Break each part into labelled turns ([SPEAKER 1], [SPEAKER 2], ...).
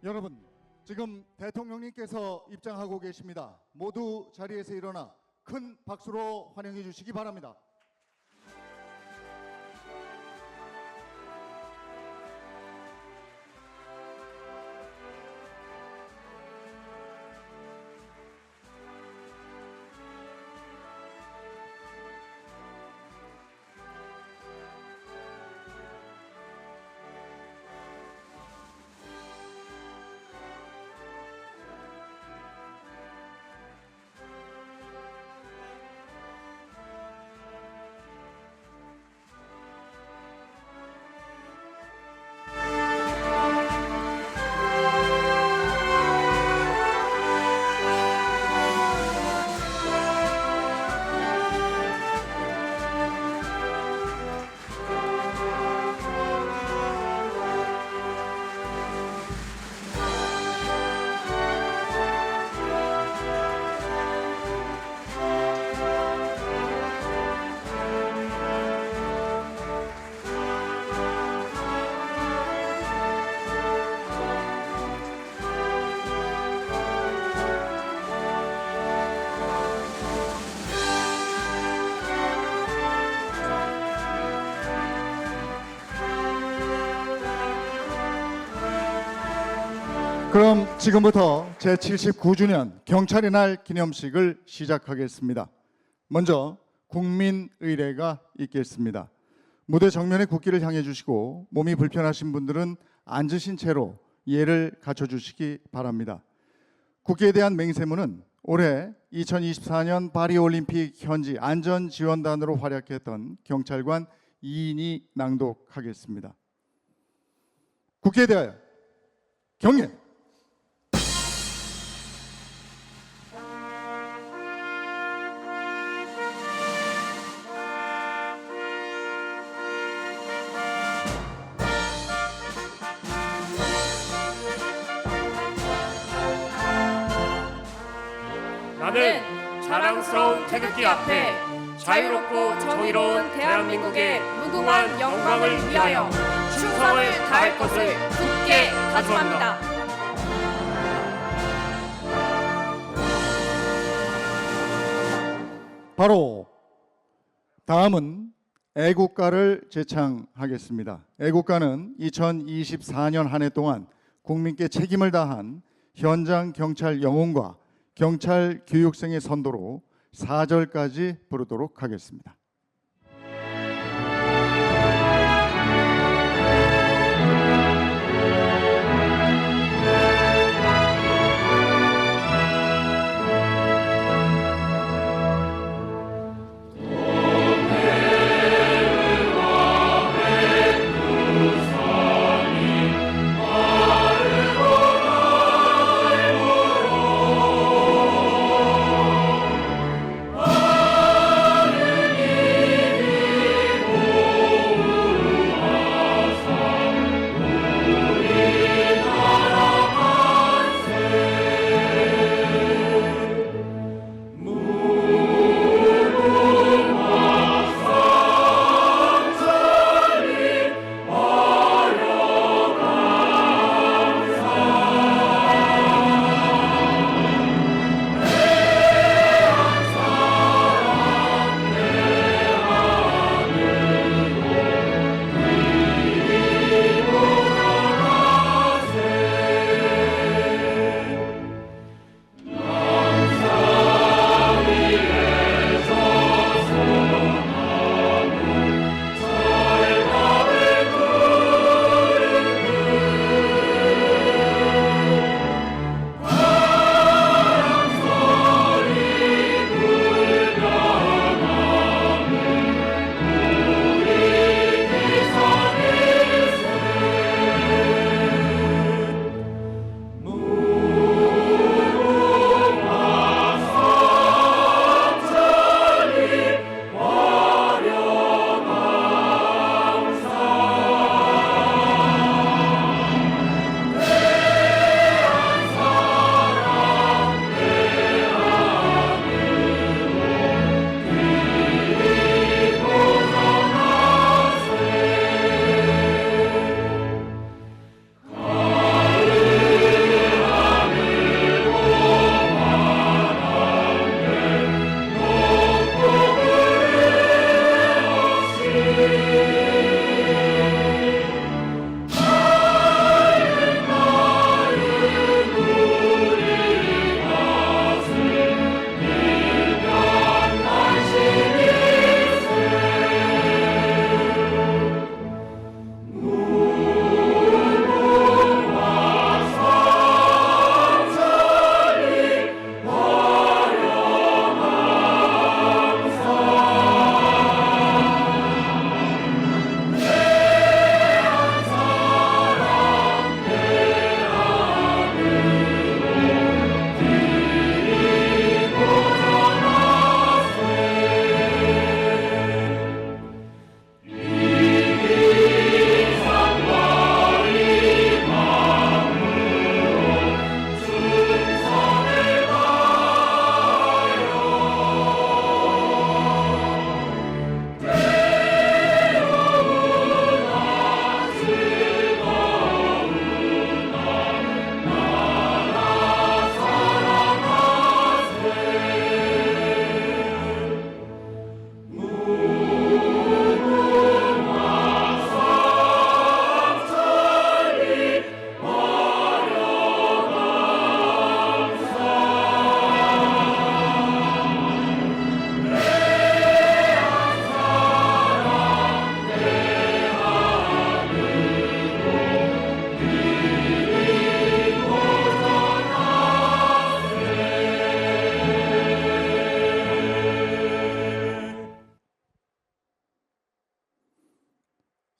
[SPEAKER 1] 여러분, 지금 대통령님께서 입장하고 계십니다. 모두 자리에서 일어나 큰 박수로 환영해 주시기 바랍니다. 그럼 지금부터 제79주년 경찰의 날 기념식을 시작하겠습니다. 먼저 국민의례가 있겠습니다. 무대 정면에 국기를 향해 주시고 몸이 불편하신 분들은 앉으신 채로 예를 갖춰 주시기 바랍니다. 국기에 대한 맹세문은 올해 2024년 파리올림픽 현지 안전지원단으로 활약했던 경찰관 이인이 낭독하겠습니다. 국기에 대하여 경례!
[SPEAKER 2] 나는 자랑스러운 태극기 앞에 자유롭고 정의로운 대한민국의 무궁한 영광을 위하여 충성을 다할 것을 굳게 다짐합니다.
[SPEAKER 1] 바로 다음은 애국가를 제창하겠습니다. 애국가는 2024년 한 해 동안 국민께 책임을 다한 현장 경찰 영웅과 경찰 교육생의 선도로 4절까지 부르도록 하겠습니다.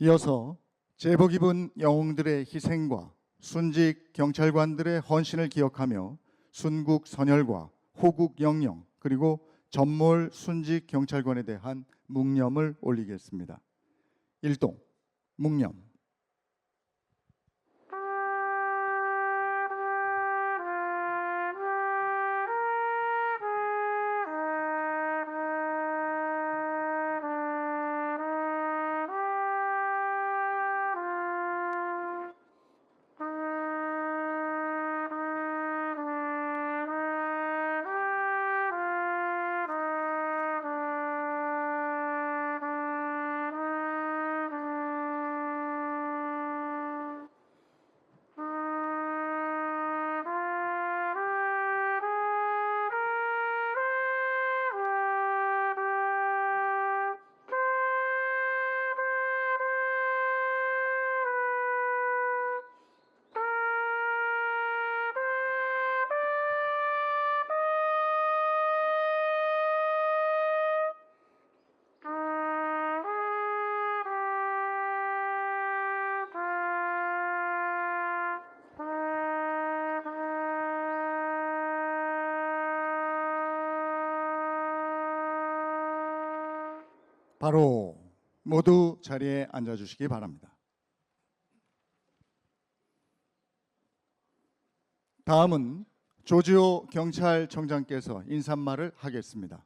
[SPEAKER 1] 이어서 제복 입은 영웅들의 희생과 순직 경찰관들의 헌신을 기억하며 순국 선열과 호국 영령 그리고 전몰 순직 경찰관에 대한 묵념을 올리겠습니다. 일동 묵념. 바로 모두 자리에 앉아주시기 바랍니다. 다음은 조지호 경찰청장께서 인사말을 하겠습니다.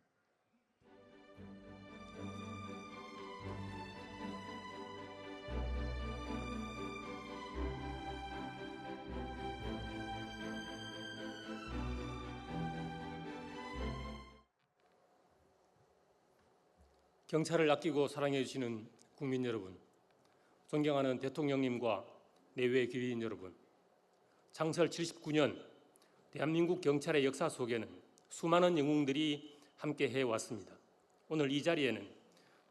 [SPEAKER 3] 경찰을 아끼고 사랑해 주시는 국민 여러분, 존경하는 대통령님과 내외 귀빈 여러분, 창설 79년 대한민국 경찰의 역사 속에는 수많은 영웅들이 함께 해왔습니다. 오늘 이 자리에는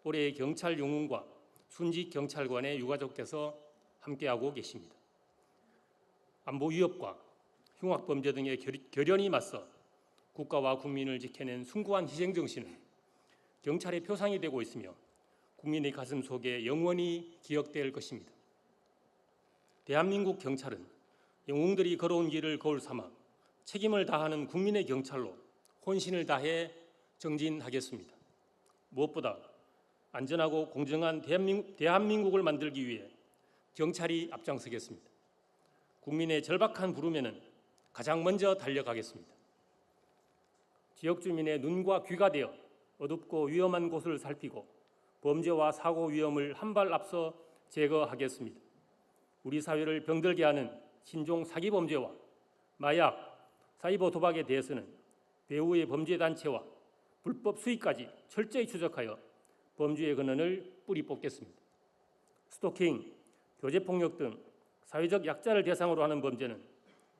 [SPEAKER 3] 올해의 경찰 영웅과 순직 경찰관의 유가족께서 함께하고 계십니다. 안보 위협과 흉악 범죄 등의 결연히 맞서 국가와 국민을 지켜낸 숭고한 희생 정신은 경찰의 표상이 되고 있으며 국민의 가슴 속에 영원히 기억될 것입니다. 대한민국 경찰은 영웅들이 걸어온 길을 거울 삼아 책임을 다하는 국민의 경찰로 혼신을 다해 정진하겠습니다. 무엇보다 안전하고 공정한 대한민국을 만들기 위해 경찰이 앞장서겠습니다. 국민의 절박한 부름에는 가장 먼저 달려가겠습니다. 지역 주민의 눈과 귀가 되어 어둡고 위험한 곳을 살피고 범죄와 사고 위험을 한 발 앞서 제거하겠습니다. 우리 사회를 병들게 하는 신종 사기 범죄와 마약, 사이버 도박에 대해서는 배후의 범죄 단체와 불법 수익까지 철저히 추적하여 범죄의 근원을 뿌리 뽑겠습니다. 스토킹, 교제폭력 등 사회적 약자를 대상으로 하는 범죄는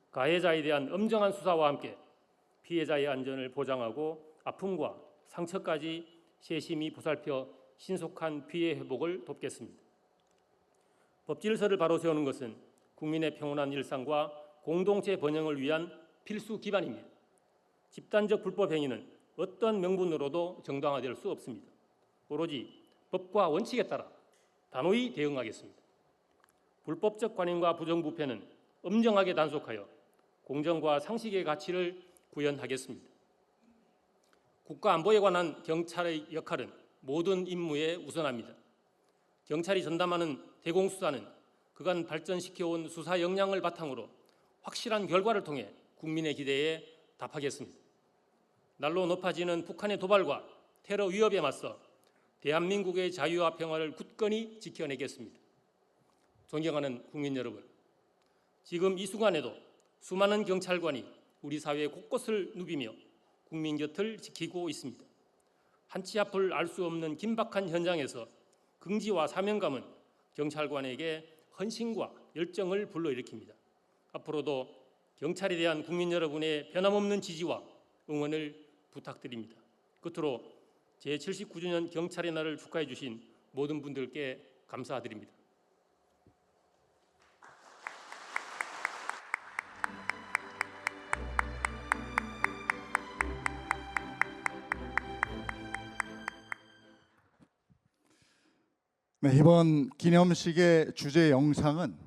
[SPEAKER 3] 가해자에 대한 엄정한 수사와 함께 피해자의 안전을 보장하고 아픔과 상처까지 세심히 보살펴 신속한 피해 회복을 돕겠습니다. 법 질서를 바로 세우는 것은 국민의 평온한 일상과 공동체 번영을 위한 필수 기반입니다. 집단적 불법 행위는 어떤 명분으로도 정당화될 수 없습니다. 오로지 법과 원칙에 따라 단호히 대응하겠습니다. 불법적 관행과 부정부패는 엄정하게 단속하여 공정과 상식의 가치를 구현하겠습니다. 국가안보에 관한 경찰의 역할은 모든 임무에 우선합니다. 경찰이 전담하는 대공수사는 그간 발전시켜온 수사 역량을 바탕으로 확실한 결과를 통해 국민의 기대에 답하겠습니다. 날로 높아지는 북한의 도발과 테러 위협에 맞서 대한민국의 자유와 평화를 굳건히 지켜내겠습니다. 존경하는 국민 여러분, 지금 이 순간에도 수많은 경찰관이 우리 사회 곳곳을 누비며 국민 곁을 지키고 있습니다. 한치 앞을 알 수 없는 긴박한 현장에서 긍지와 사명감은 경찰관에게 헌신과 열정을 불러일으킵니다. 앞으로도 경찰에 대한 국민 여러분의 변함없는 지지와 응원을 부탁드립니다. 끝으로 제79주년 경찰의 날을 축하해 주신 모든 분들께 감사드립니다.
[SPEAKER 1] 네, 이번 기념식의 주제 영상은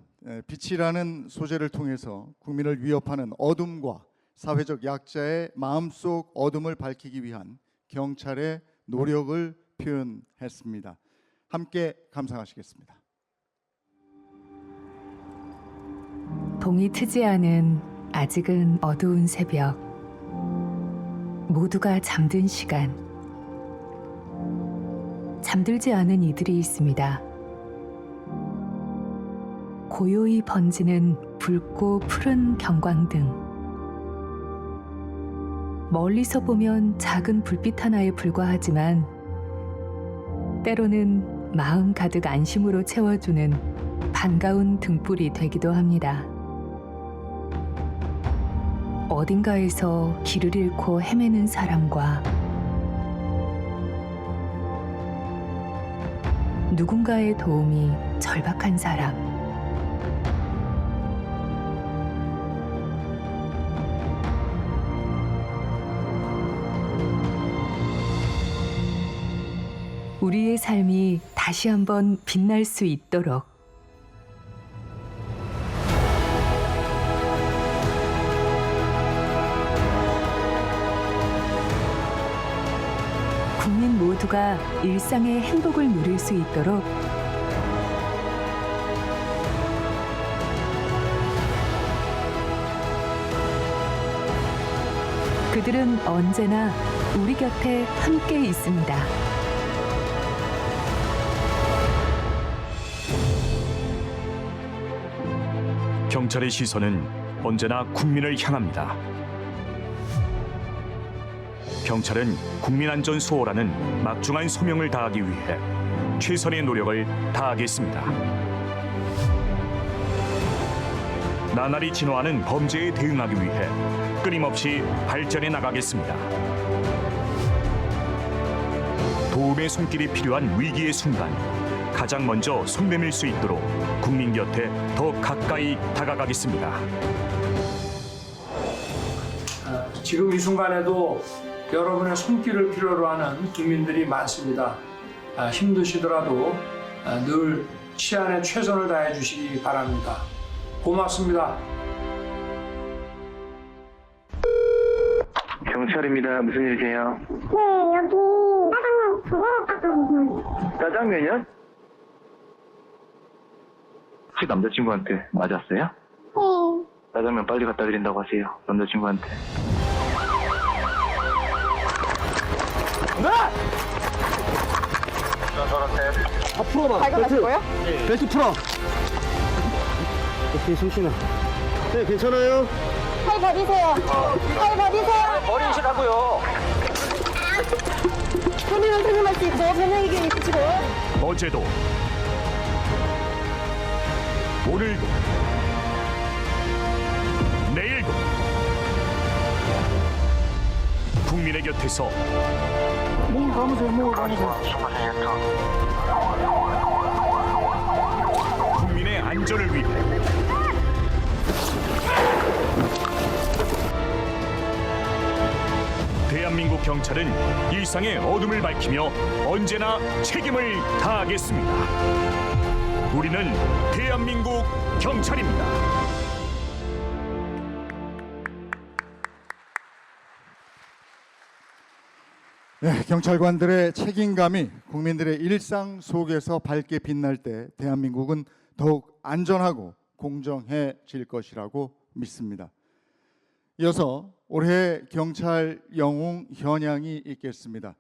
[SPEAKER 1] 빛이라는 소재를 통해서 국민을 위협하는 어둠과 사회적 약자의 마음속 어둠을 밝히기 위한 경찰의 노력을 표현했습니다. 함께 감상하시겠습니다.
[SPEAKER 4] 동이 트지 않은 아직은 어두운 새벽, 모두가 잠든 시간. 잠들지 않은 이들이 있습니다. 고요히 번지는 붉고 푸른 경광등. 멀리서 보면 작은 불빛 하나에 불과하지만 때로는 마음 가득 안심으로 채워주는 반가운 등불이 되기도 합니다. 어딘가에서 길을 잃고 헤매는 사람과 누군가의 도움이 절박한 사람. 우리의 삶이 다시 한번 빛날 수 있도록 국민 모두가 일상의 행복을 누릴 수 있도록 그들은 언제나 우리 곁에 함께 있습니다.
[SPEAKER 5] 경찰의 시선은 언제나 국민을 향합니다. 경찰은 국민 안전 수호라는 막중한 소명을 다하기 위해 최선의 노력을 다하겠습니다. 나날이 진화하는 범죄에 대응하기 위해 끊임없이 발전해 나가겠습니다. 도움의 손길이 필요한 위기의 순간, 가장 먼저 손 내밀 수 있도록 국민 곁에 더 가까이 다가가겠습니다.
[SPEAKER 6] 지금 이 순간에도 여러분의 손길을 필요로 하는 국민들이 많습니다. 힘드시더라도 늘 치안에 최선을 다해 주시기 바랍니다. 고맙습니다.
[SPEAKER 7] 경찰입니다. 무슨 일이세요?
[SPEAKER 8] 네, 여기 짜장면 2개 닦아주세요.
[SPEAKER 7] 짜장면이요? 혹시 남자친구한테 맞았어요?
[SPEAKER 8] 네.
[SPEAKER 7] 짜장면 빨리 갖다 드린다고 하세요. 남자친구한테.
[SPEAKER 8] 발견하실 거예요?
[SPEAKER 9] 벨트 풀어. 오케이, 숨쉬나. 네, 괜찮아요?
[SPEAKER 8] 팔 버리세요. 팔 버리세요.
[SPEAKER 7] 버리시라고요.
[SPEAKER 8] 손님은 생각할 수 있고 변형이견 있으시고.
[SPEAKER 5] 어제도 오늘도 내일도 국민의 곁에서 국민의 안전을 위해 대한민국 경찰은 일상의 어둠을 밝히며 언제나 책임을 다하겠습니다. 우리는 대한민국 경찰입니다.
[SPEAKER 1] 네, 경찰관들의 책임감이 국민들의 일상 속에서 밝게 빛날 때 대한민국은 더욱 안전하고 공정해질 것이라고 믿습니다. 이어서 올해 경찰 영웅 현양이 있겠습니다.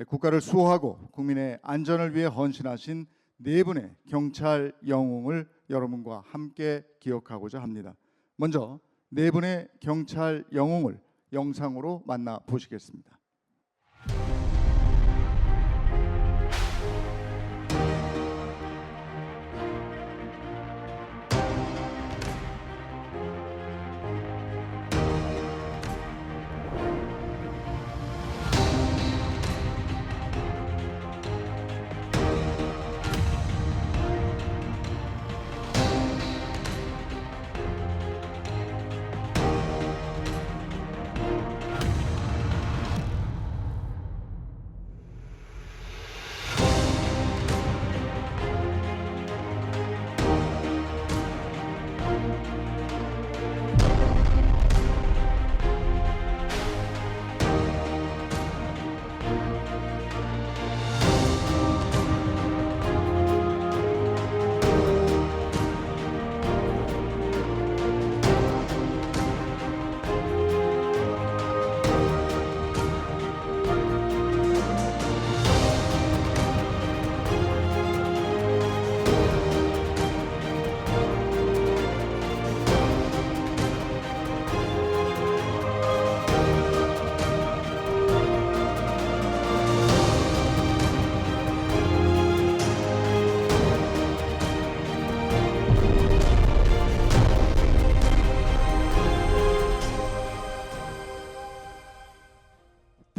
[SPEAKER 1] 국가를 수호하고 국민의 안전을 위해 헌신하신 네 분의 경찰 영웅을 여러분과 함께 기억하고자 합니다. 먼저 네 분의 경찰 영웅을 영상으로 만나 보시겠습니다.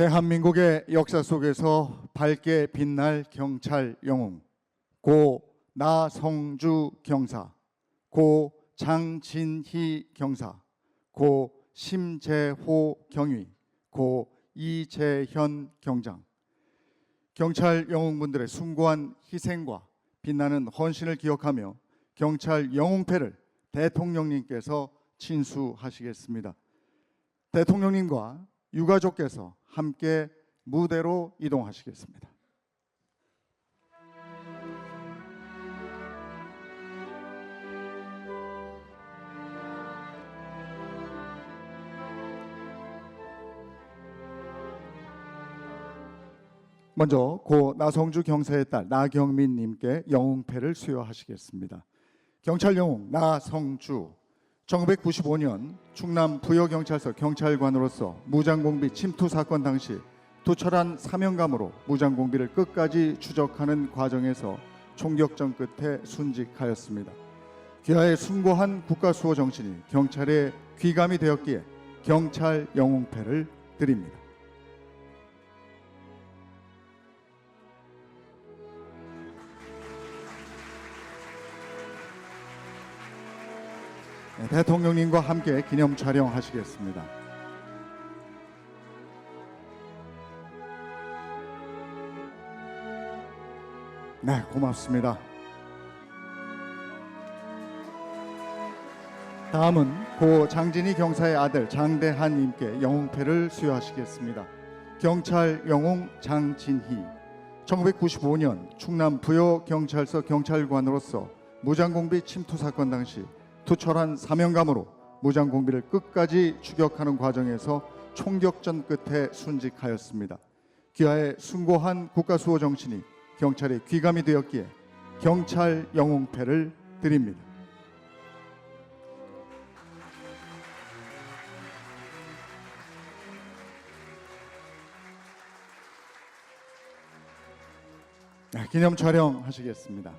[SPEAKER 1] 대한민국의 역사 속에서 밝게 빛날 경찰 영웅 고 나성주 경사, 고 장진희 경사, 고 심재호 경위, 고 이재현 경장. 경찰 영웅분들의 숭고한 희생과 빛나는 헌신을 기억하며 경찰 영웅패를 대통령님께서 친수하시겠습니다. 대통령님과 유가족께서 함께 무대로 이동하시겠습니다. 먼저 고 나성주 경사의 딸 나경민 님께 영웅패를 수여하시겠습니다. 경찰 영웅 나성주, 1995년 충남 부여경찰서 경찰관으로서 무장공비 침투 사건 당시 투철한 사명감으로 무장공비를 끝까지 추적하는 과정에서 총격전 끝에 순직하였습니다. 귀하의 숭고한 국가수호 정신이 경찰의 귀감이 되었기에 경찰 영웅패를 드립니다. 대통령님과 함께 기념 촬영하시겠습니다. 네, 고맙습니다. 다음은 고 장진희 경사의 아들 장대한 님께 영웅패를 수여하시겠습니다. 경찰 영웅 장진희, 1995년 충남 부여경찰서 경찰관으로서 무장공비 침투 사건 당시 투철한 사명감으로 무장공비를 끝까지 추격하는 과정에서 총격전 끝에 순직하였습니다. 귀하의 숭고한 국가수호 정신이 경찰의 귀감이 되었기에 경찰 영웅패를 드립니다. 네, 기념 촬영하시겠습니다.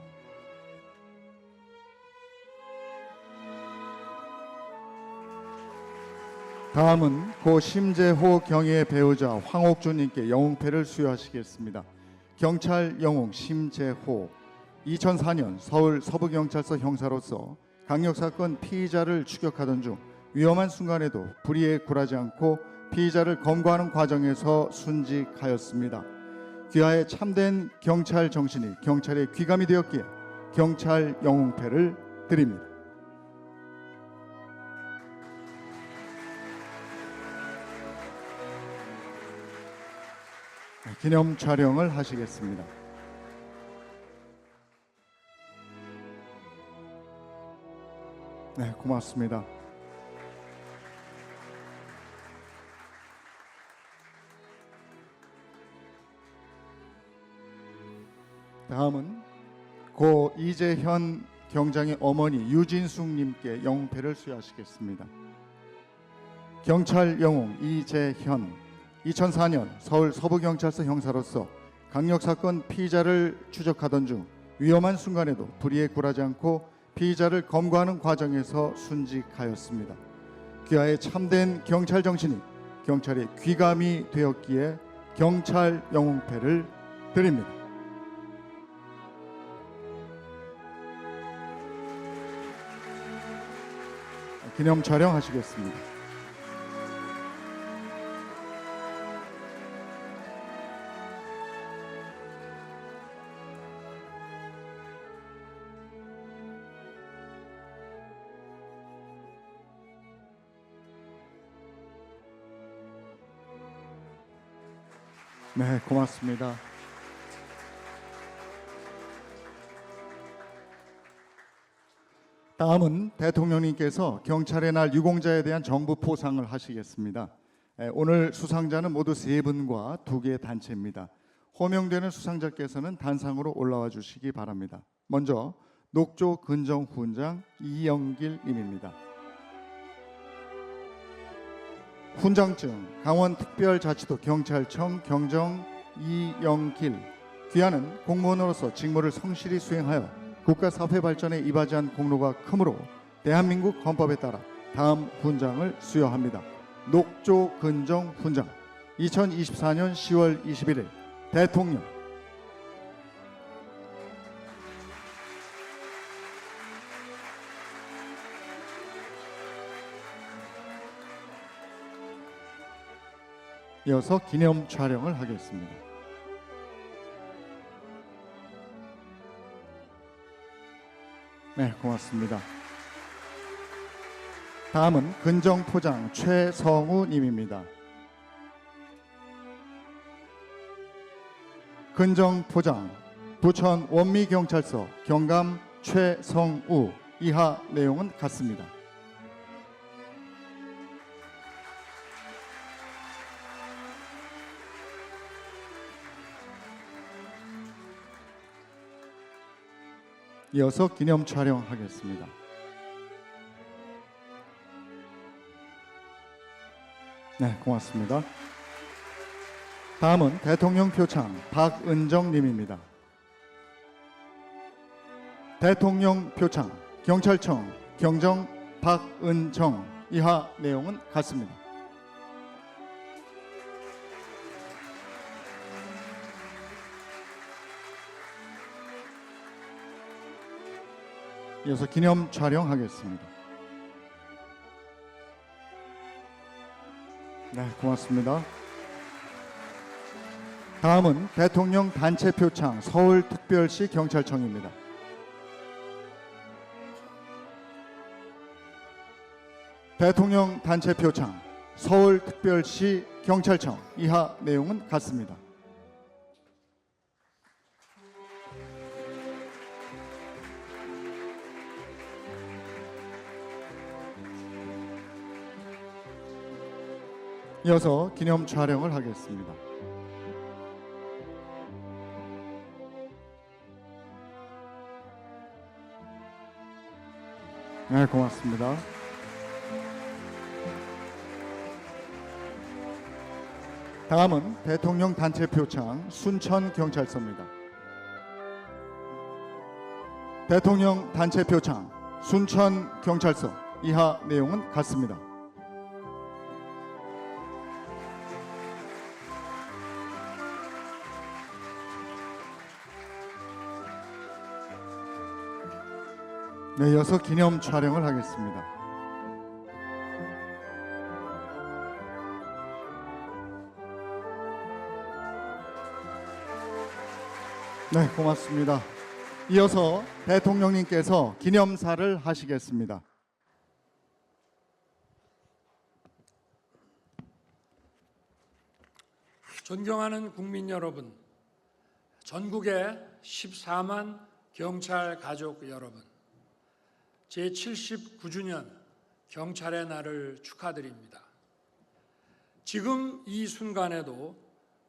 [SPEAKER 1] 다음은 고 심재호 경위의 배우자 황옥주님께 영웅패를 수여하시겠습니다. 경찰 영웅 심재호, 2004년 서울 서부경찰서 형사로서 강력사건 피의자를 추격하던 중 위험한 순간에도 불의에 굴하지 않고 피의자를 검거하는 과정에서 순직하였습니다. 귀하의 참된 경찰 정신이 경찰의 귀감이 되었기에 경찰 영웅패를 드립니다. 기념 촬영을 하시겠습니다. 네, 고맙습니다. 다음은 고 이재현 경장의 어머니 유진숙님께 영웅패를 수여하시겠습니다. 경찰 영웅 이재현, 2004년 서울 서부경찰서 형사로서 강력사건 피의자를 추적하던 중 위험한 순간에도 불의에 굴하지 않고 피의자를 검거하는 과정에서 순직하였습니다. 귀하의 참된 경찰 정신이 경찰의 귀감이 되었기에 경찰 영웅패를 드립니다. 기념 촬영하시겠습니다. 네, 고맙습니다. 다음은 대통령님께서 경찰의 날 유공자에 대한 정부 포상을 하시겠습니다. 오늘 수상자는 모두 3분과 2개의 단체입니다. 호명되는 수상자께서는 단상으로 올라와 주시기 바랍니다. 먼저 녹조 근정 훈장 이영길 님입니다. 훈장증 강원특별자치도 경찰청 경정 이영길, 귀하는 공무원으로서 직무를 성실히 수행하여 국가 사회 발전에 이바지한 공로가 크므로 대한민국 헌법에 따라 다음 훈장을 수여합니다. 녹조 근정 훈장 2024년 10월 21일 대통령 이어서 기념 촬영을 하겠습니다. 네, 고맙습니다. 다음은 근정포장 최성우 님입니다. 근정포장 부천 원미경찰서 경감 최성우 이하 내용은 같습니다. 이어서 기념 촬영하겠습니다. 네, 고맙습니다. 다음은 대통령 표창 박은정 님입니다. 대통령 표창 경찰청 경정 박은정 이하 내용은 같습니다. 이어서 기념 촬영하겠습니다. 네, 고맙습니다. 다음은 대통령 단체 표창 서울특별시 경찰청입니다. 대통령 단체 표창 서울특별시 경찰청 이하 내용은 같습니다. 이어서 기념 촬영을 하겠습니다. 네, 고맙습니다. 다음은 대통령 단체 표창 순천경찰서입니다. 대통령 단체 표창 순천경찰서 이하 내용은 같습니다. 네, 이어서 기념 촬영을 하겠습니다. 네, 고맙습니다. 이어서 대통령님께서 기념사를 하시겠습니다.
[SPEAKER 6] 존경하는 국민 여러분, 전국의 14만 경찰 가족 여러분, 제79주년 경찰의 날을 축하드립니다. 지금 이 순간에도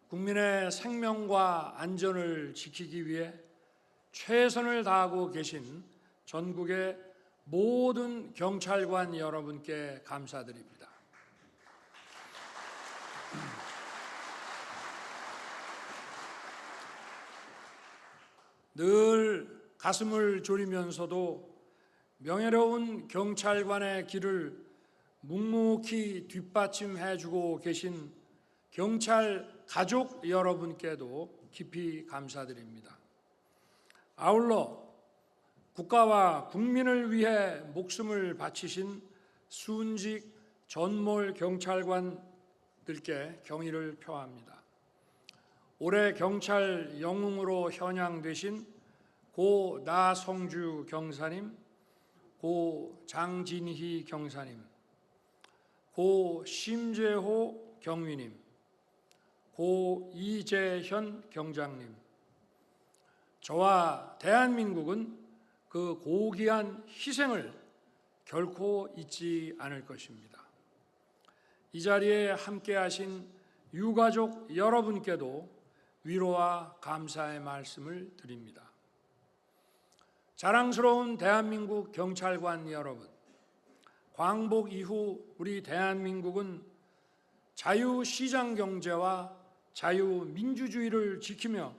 [SPEAKER 6] 국민의 생명과 안전을 지키기 위해 최선을 다하고 계신 전국의 모든 경찰관 여러분께 감사드립니다. 늘 가슴을 졸이면서도 명예로운 경찰관의 길을 묵묵히 뒷받침해주고 계신 경찰 가족 여러분께도 깊이 감사드립니다. 아울러 국가와 국민을 위해 목숨을 바치신 순직 전몰 경찰관들께 경의를 표합니다. 올해 경찰 영웅으로 현양되신 고 나성주 경사님, 고 장진희 경사님, 고 심재호 경위님, 고 이재현 경장님, 저와 대한민국은 그 고귀한 희생을 결코 잊지 않을 것입니다. 이 자리에 함께하신 유가족 여러분께도 위로와 감사의 말씀을 드립니다. 자랑스러운 대한민국 경찰관 여러분, 광복 이후 우리 대한민국은 자유시장경제와 자유민주주의를 지키며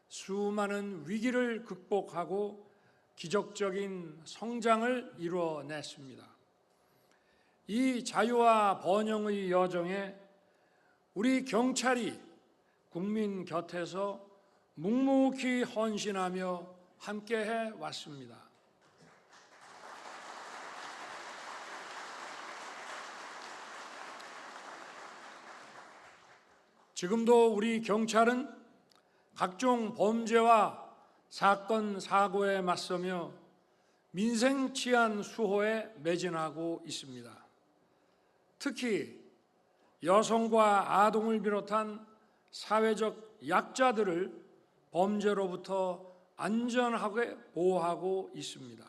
[SPEAKER 6] 수많은 위기를 극복하고 기적적인 성장을 이루어냈습니다. 이 자유와 번영의 여정에 우리 경찰이 국민 곁에서 묵묵히 헌신하며 함께해 왔습니다. 지금도 우리 경찰은 각종 범죄와 사건, 사고에 맞서며 민생 치안 수호에 매진하고 있습니다. 특히 여성과 아동을 비롯한 사회적 약자들을 범죄로부터 안전하게 보호하고 있습니다.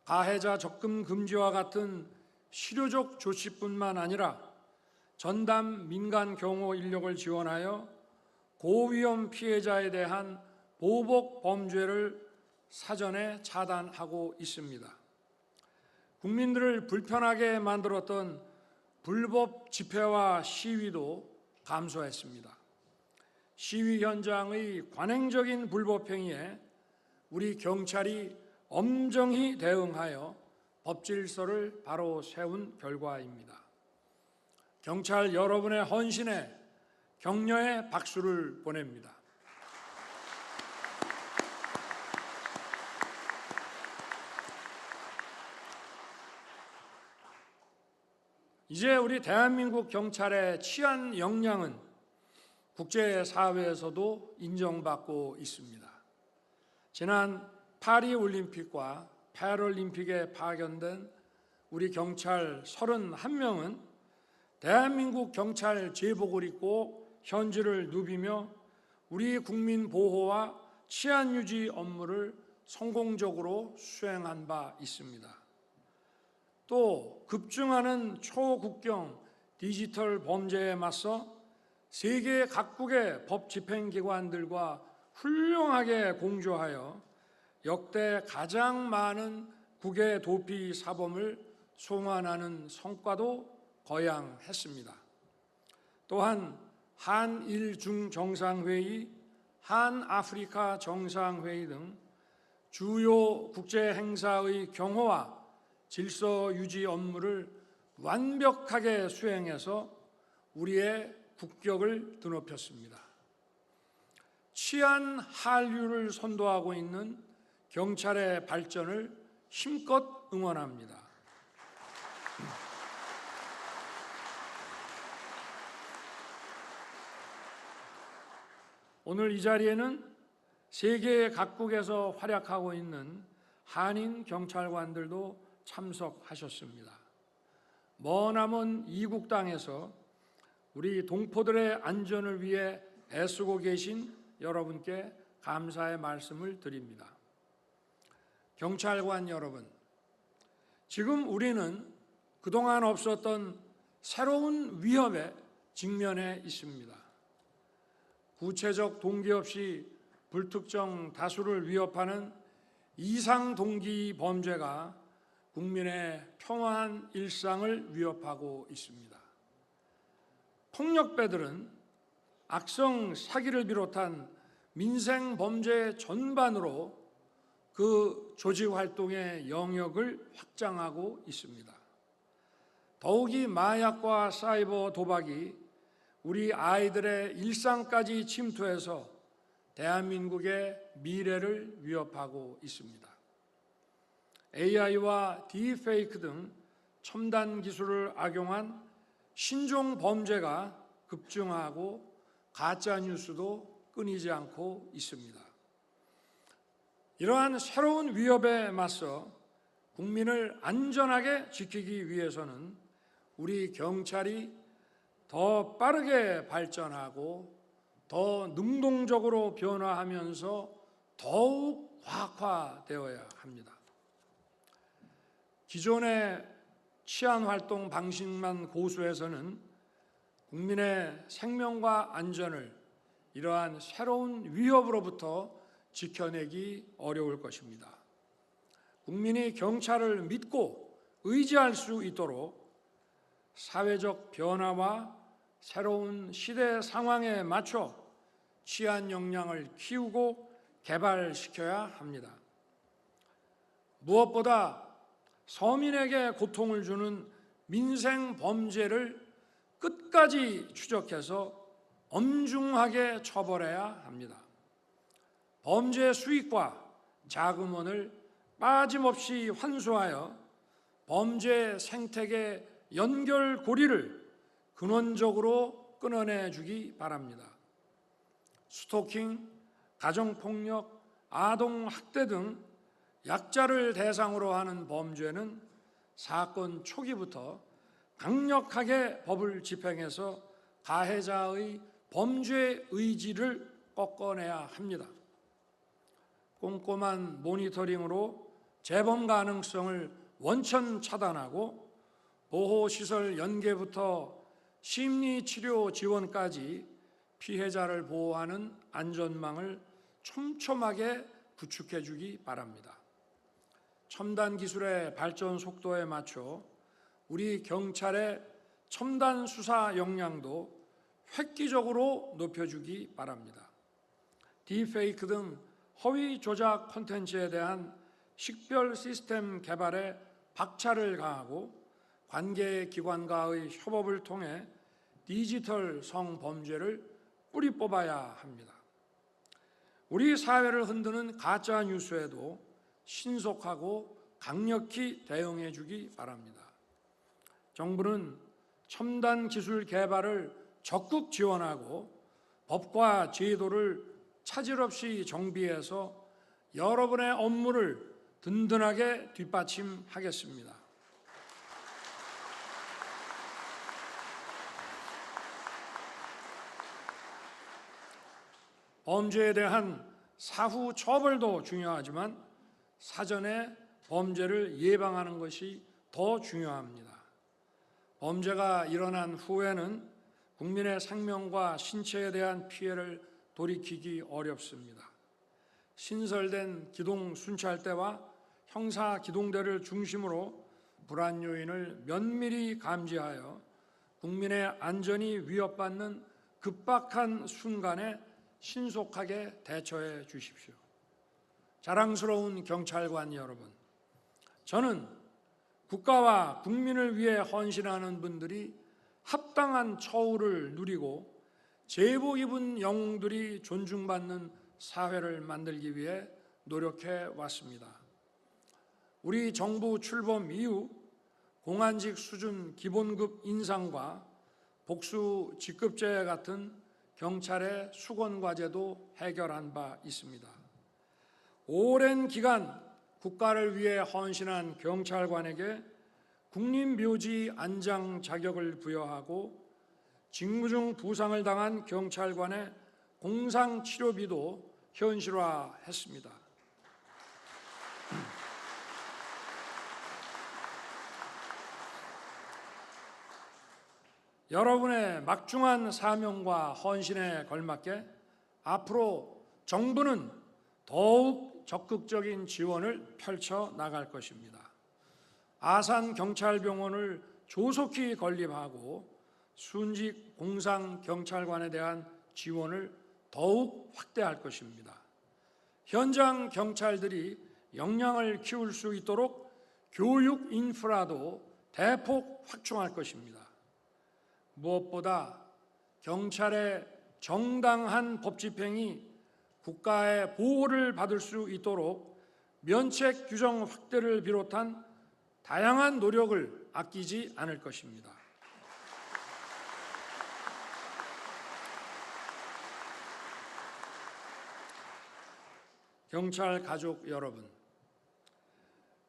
[SPEAKER 6] 가해자 접근 금지와 같은 실효적 조치뿐만 아니라 전담 민간 경호 인력을 지원하여 고위험 피해자에 대한 보복 범죄를 사전에 차단하고 있습니다. 국민들을 불편하게 만들었던 불법 집회와 시위도 감소했습니다. 시위 현장의 관행적인 불법 행위에 우리 경찰이 엄정히 대응하여 법 질서를 바로 세운 결과입니다. 경찰 여러분의 헌신에 격려의 박수를 보냅니다. 이제 우리 대한민국 경찰의 치안 역량은 국제사회에서도 인정받고 있습니다. 지난 파리올림픽과 패럴림픽에 파견된 우리 경찰 31명은 대한민국 경찰 제복을 입고 현지를 누비며 우리 국민 보호와 치안 유지 업무를 성공적으로 수행한 바 있습니다. 또 급증하는 초국경 디지털 범죄에 맞서 세계 각국의 법 집행기관들과 훌륭하게 공조하여 역대 가장 많은 국외 도피 사범을 송환하는 성과도 거양했습니다. 또한 한일-중 정상회의, 한아프리카 정상회의 등 주요 국제 행사의 경호와 질서 유지 업무를 완벽하게 수행해서 우리의 국격을 드높였습니다. 치안 한류를 선도하고 있는 경찰의 발전을 힘껏 응원합니다. 오늘 이 자리에는 세계 각국에서 활약하고 있는 한인 경찰관들도 참석하셨습니다. 머나먼 이국 땅에서 우리 동포들의 안전을 위해 애쓰고 계신 여러분께 감사의 말씀을 드립니다. 경찰관 여러분, 지금 우리는 그동안 없었던 새로운 위협에 직면해 있습니다. 구체적 동기 없이 불특정 다수를 위협하는 이상 동기 범죄가 국민의 평화한 일상을 위협하고 있습니다. 폭력배들은 악성 사기를 비롯한 민생 범죄 전반으로 그 조직 활동의 영역을 확장하고 있습니다. 더욱이 마약과 사이버 도박이 우리 아이들의 일상까지 침투해서 대한민국의 미래를 위협하고 있습니다. AI와 딥페이크 등 첨단 기술을 악용한 신종 범죄가 급증하고 가짜 뉴스도 끊이지 않고 있습니다. 이러한 새로운 위협에 맞서 국민을 안전하게 지키기 위해서는 우리 경찰이 더 빠르게 발전하고 더 능동적으로 변화하면서 더욱 과학화되어야 합니다. 기존의 치안활동 방식만 고수해서는 국민의 생명과 안전을 이러한 새로운 위협으로부터 지켜내기 어려울 것입니다. 국민이 경찰을 믿고 의지할 수 있도록 사회적 변화와 새로운 시대 상황에 맞춰 치안 역량을 키우고 개발시켜야 합니다. 무엇보다 서민에게 고통을 주는 민생 범죄를 끝까지 추적해서 엄중하게 처벌해야 합니다. 범죄 수익과 자금원을 빠짐없이 환수하여 범죄 생태계 연결고리를 근원적으로 끊어내 주기 바랍니다. 스토킹, 가정폭력, 아동학대 등 약자를 대상으로 하는 범죄는 사건 초기부터 강력하게 법을 집행해서 가해자의 범죄 의지를 꺾어내야 합니다. 꼼꼼한 모니터링으로 재범 가능성을 원천 차단하고 보호시설 연계부터 심리치료 지원까지 피해자를 보호하는 안전망을 촘촘하게 구축해 주기 바랍니다. 첨단 기술의 발전 속도에 맞춰 우리 경찰의 첨단 수사 역량도 획기적으로 높여주기 바랍니다. 딥페이크 등 허위 조작 콘텐츠에 대한 식별 시스템 개발에 박차를 가하고 관계 기관과의 협업을 통해 디지털 성범죄를 뿌리 뽑아야 합니다. 우리 사회를 흔드는 가짜 뉴스에도 신속하고 강력히 대응해 주기 바랍니다. 정부는 첨단 기술 개발을 적극 지원하고 법과 제도를 차질 없이 정비해서 여러분의 업무를 든든하게 뒷받침하겠습니다. 범죄에 대한 사후 처벌도 중요하지만 사전에 범죄를 예방하는 것이 더 중요합니다. 범죄가 일어난 후에는 국민의 생명과 신체에 대한 피해를 돌이키기 어렵습니다. 신설된 기동 순찰대와 형사 기동대를 중심으로 불안 요인을 면밀히 감지하여 국민의 안전이 위협받는 급박한 순간에 신속하게 대처해 주십시오. 자랑스러운 경찰관 여러분, 저는 국가와 국민을 위해 헌신하는 분들이 합당한 처우를 누리고 제복 입은 영웅들이 존중받는 사회를 만들기 위해 노력해 왔습니다. 우리 정부 출범 이후 공안직 수준 기본급 인상과 복수 직급제 같은 경찰의 수건 과제도 해결한 바 있습니다. 오랜 기간 국가를 위해 헌신한 경찰관에게 국립묘지 안장 자격을 부여하고 직무 중 부상을 당한 경찰관의 공상치료비도 현실화했습니다. 여러분의 막중한 사명과 헌신에 걸맞게 앞으로 정부는 더욱 적극적인 지원을 펼쳐 나갈 것입니다. 아산경찰병원을 조속히 건립하고 순직 공상경찰관에 대한 지원을 더욱 확대할 것입니다. 현장 경찰들이 역량을 키울 수 있도록 교육 인프라도 대폭 확충할 것입니다. 무엇보다 경찰의 정당한 법 집행이 국가의 보호를 받을 수 있도록 면책 규정 확대를 비롯한 다양한 노력을 아끼지 않을 것입니다. 경찰 가족 여러분,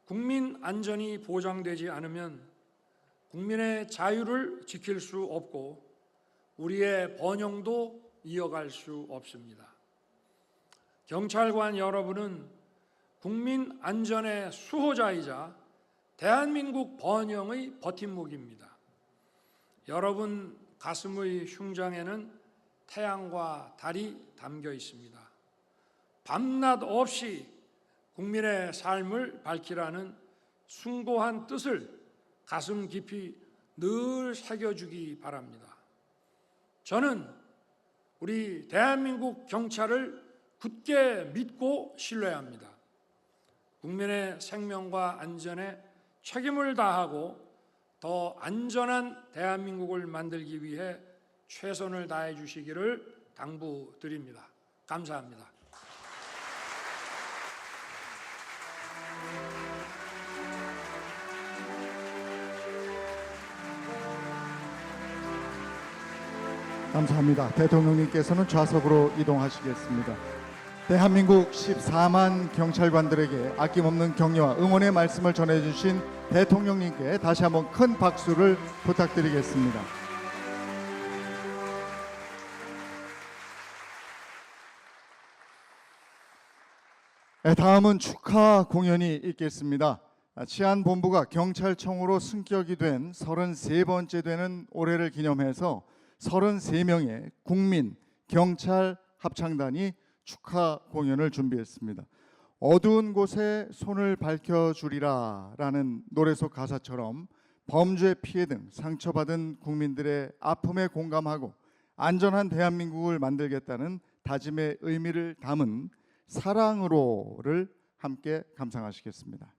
[SPEAKER 6] 국민 안전이 보장되지 않으면 국민의 자유를 지킬 수 없고 우리의 번영도 이어갈 수 없습니다. 경찰관 여러분은 국민 안전의 수호자이자 대한민국 번영의 버팀목입니다. 여러분 가슴의 흉장에는 태양과 달이 담겨 있습니다. 밤낮 없이 국민의 삶을 밝히라는 숭고한 뜻을 가슴 깊이 늘 새겨주기 바랍니다. 저는 우리 대한민국 경찰을 굳게 믿고 신뢰합니다. 국민의 생명과 안전에 책임을 다하고 더 안전한 대한민국을 만들기 위해 최선을 다해 주시기를 당부드립니다. 감사합니다.
[SPEAKER 1] 감사합니다. 대통령님께서는 좌석으로 이동하시겠습니다. 대한민국 14만 경찰관들에게 아낌없는 격려와 응원의 말씀을 전해주신 대통령님께 다시 한번 큰 박수를 부탁드리겠습니다. 다음은 축하 공연이 있겠습니다. 치안본부가 경찰청으로 승격이 된 33번째 되는 올해를 기념해서 33명의 국민 경찰 합창단이 축하 공연을 준비했습니다. 어두운 곳에 손을 밝혀주리라 라는 노래 속 가사처럼 범죄 피해 등 상처받은 국민들의 아픔에 공감하고 안전한 대한민국을 만들겠다는 다짐의 의미를 담은 사랑으로를 함께 감상하시겠습니다.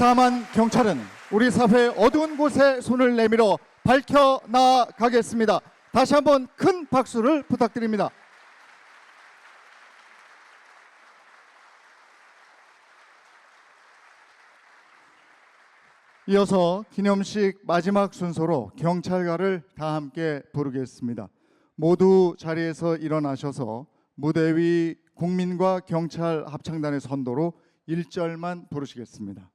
[SPEAKER 1] 용감한 경찰은 우리 사회의 어두운 곳에 손을 내밀어 밝혀 나가겠습니다. 다시 한번 큰 박수를 부탁드립니다. 이어서 기념식 마지막 순서로 경찰가를 다 함께 부르겠습니다. 모두 자리에서 일어나셔서 무대 위 국민과 경찰 합창단의 선도로 1절만 부르시겠습니다.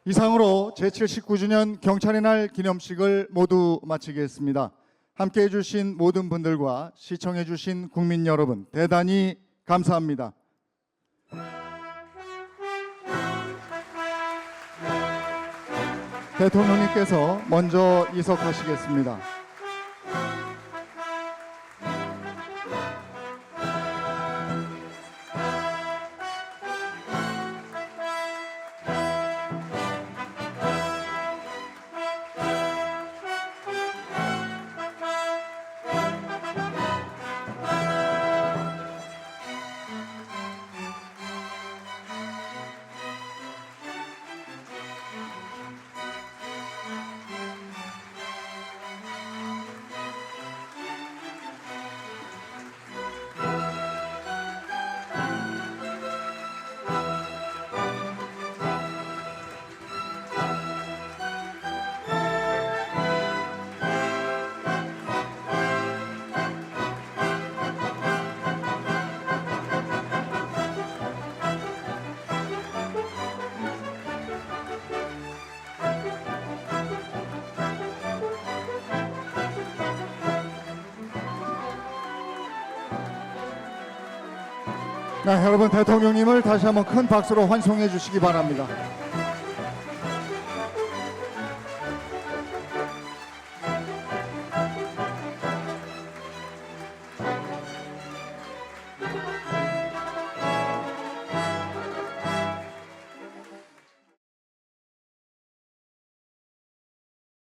[SPEAKER 1] 이상으로 제79주년 경찰의 날 기념식을 모두 마치겠습니다. 함께해 주신 모든 분들과 시청해 주신 국민 여러분 대단히 감사합니다. 대통령님께서 먼저 이석하시겠습니다. 네, 여러분 대통령님을 다시 한번 큰 박수로 환송해 주시기 바랍니다.